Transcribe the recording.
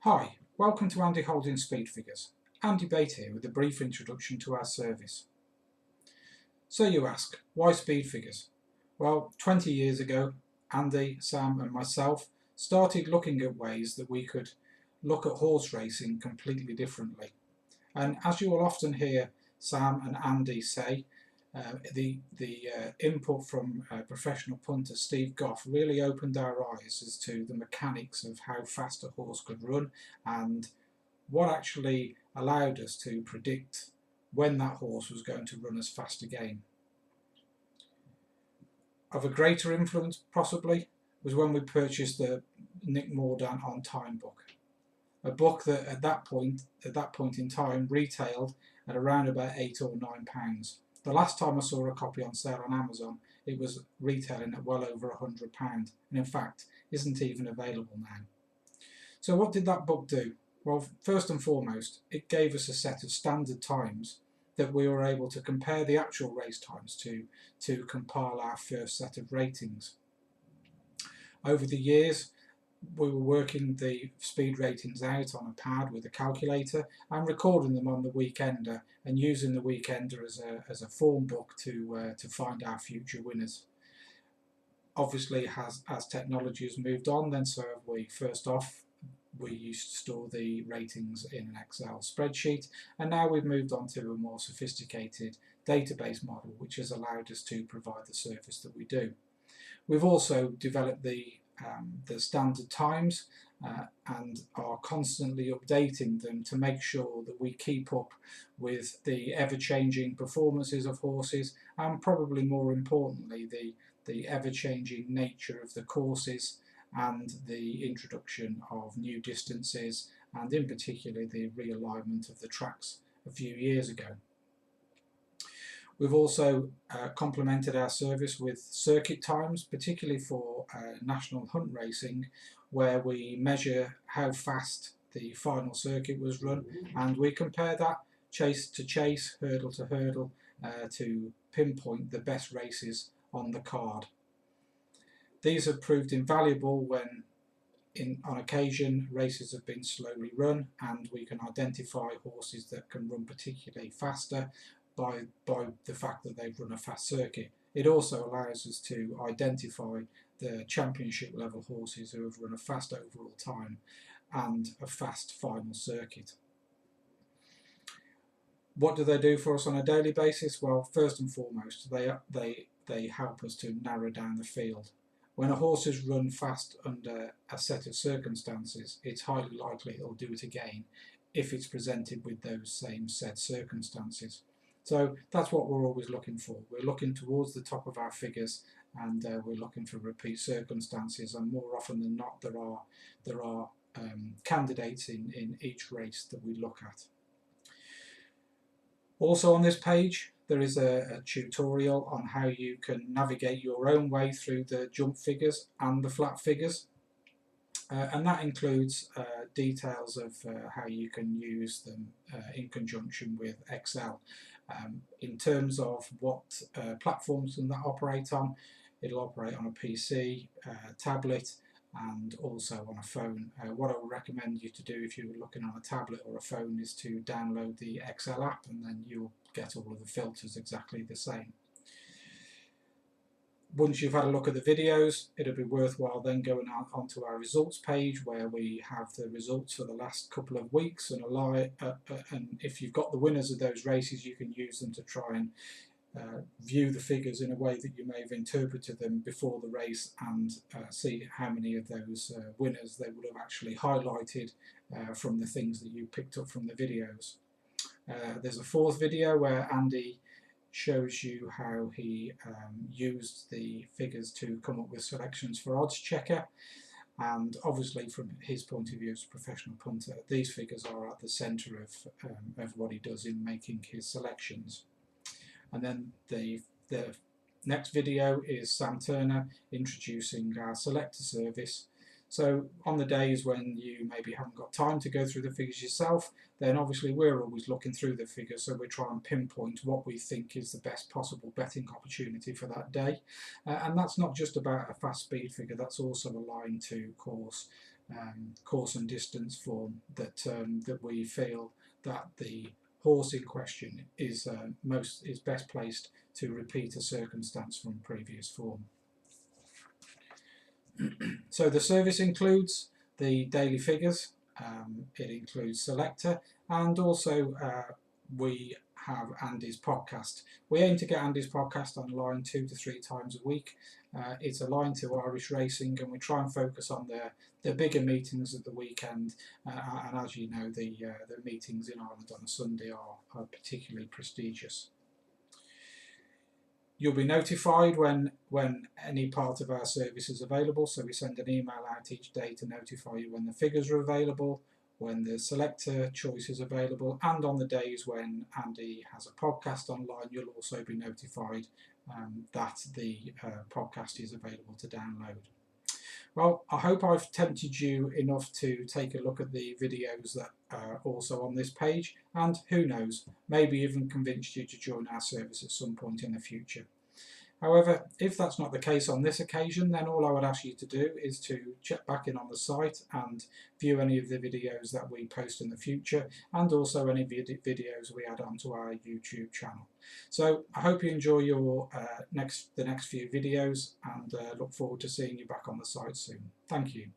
Hi, welcome to Andy Holding Speed Figures. Andy Bate here with a brief introduction to our service. So you ask, why speed figures? Well, 20 years ago, Andy, Sam and myself started looking at ways that we could look at horse racing completely differently. And as you will often hear Sam and Andy say, the input from professional punter Steve Goff really opened our eyes as to the mechanics of how fast a horse could run and what actually allowed us to predict when that horse was going to run as fast again. Of a greater influence possibly was when we purchased the Nick Mordan On Time book, a book that at that point in time retailed at around about £8 or £9. The last time I saw a copy on sale on Amazon, it was retailing at well over £100, and in fact isn't even available now. So what did that book do? Well, first and foremost, it gave us a set of standard times that we were able to compare the actual race times to compile our first set of ratings. Over the years, we were working the speed ratings out on a pad with a calculator and recording them on the Weekender and using the Weekender as a form book to find our future winners. Obviously, as technology has moved on, then so have we. First off, we used to store the ratings in an Excel spreadsheet, and now we've moved on to a more sophisticated database model which has allowed us to provide the service that we do. We've also developed the standard times and are constantly updating them to make sure that we keep up with the ever-changing performances of horses, and probably more importantly the ever-changing nature of the courses and the introduction of new distances, and in particular the realignment of the tracks a few years ago. We've also complemented our service with circuit times, particularly for national hunt racing, where we measure how fast the final circuit was run, and we compare that chase to chase, hurdle to hurdle, to pinpoint the best races on the card. These have proved invaluable when on occasion races have been slowly run, and we can identify horses that can run particularly faster by the fact that they've run a fast circuit. It also allows us to identify the championship level horses who have run a fast overall time and a fast final circuit. What do they do for us on a daily basis? Well, first and foremost, they help us to narrow down the field. When a horse is run fast under a set of circumstances, it's highly likely it'll do it again if it's presented with those same set circumstances. So that's what we're always looking for. We're looking towards the top of our figures, and we're looking for repeat circumstances, and more often than not there are candidates in each race that we look at. Also on this page there is a tutorial on how you can navigate your own way through the jump figures and the flat figures, and that includes details of how you can use them in conjunction with Excel. In terms of what platforms can that operate on, it'll operate on a PC, tablet, and also on a phone. What I would recommend you to do if you're looking on a tablet or a phone is to download the Excel app, and then you'll get all of the filters exactly the same. Once you've had a look at the videos, it'll be worthwhile then going onto our results page, where we have the results for the last couple of weeks, and if you've got the winners of those races, you can use them to try and view the figures in a way that you may have interpreted them before the race, and see how many of those winners they would have actually highlighted from the things that you picked up from the videos. There's a fourth video where Andy shows you how he used the figures to come up with selections for Odds Checker, and obviously from his point of view as a professional punter, these figures are at the centre of what he does in making his selections. And then the next video is Sam Turner introducing our selector service. So on the days when you maybe haven't got time to go through the figures yourself, then obviously we're always looking through the figures, so we try and pinpoint what we think is the best possible betting opportunity for that day. And that's not just about a fast speed figure, that's also aligned to course course and distance form that that we feel that the horse in question is best placed to repeat a circumstance from previous form. So the service includes the daily figures, it includes Selector, and also we have Andy's podcast. We aim to get Andy's podcast online 2 to 3 times a week. It's aligned to Irish Racing, and we try and focus on the bigger meetings at the weekend. And as you know, the meetings in Ireland on a Sunday are particularly prestigious. You'll be notified when any part of our service is available, so we send an email out each day to notify you when the figures are available, when the Selector choice is available, and on the days when Andy has a podcast online, you'll also be notified that the podcast is available to download. Well, I hope I've tempted you enough to take a look at the videos that are also on this page, and who knows, maybe even convinced you to join our service at some point in the future. However, if that's not the case on this occasion, then all I would ask you to do is to check back in on the site and view any of the videos that we post in the future, and also any videos we add onto our YouTube channel. So I hope you enjoy your the next few videos, and look forward to seeing you back on the site soon. Thank you.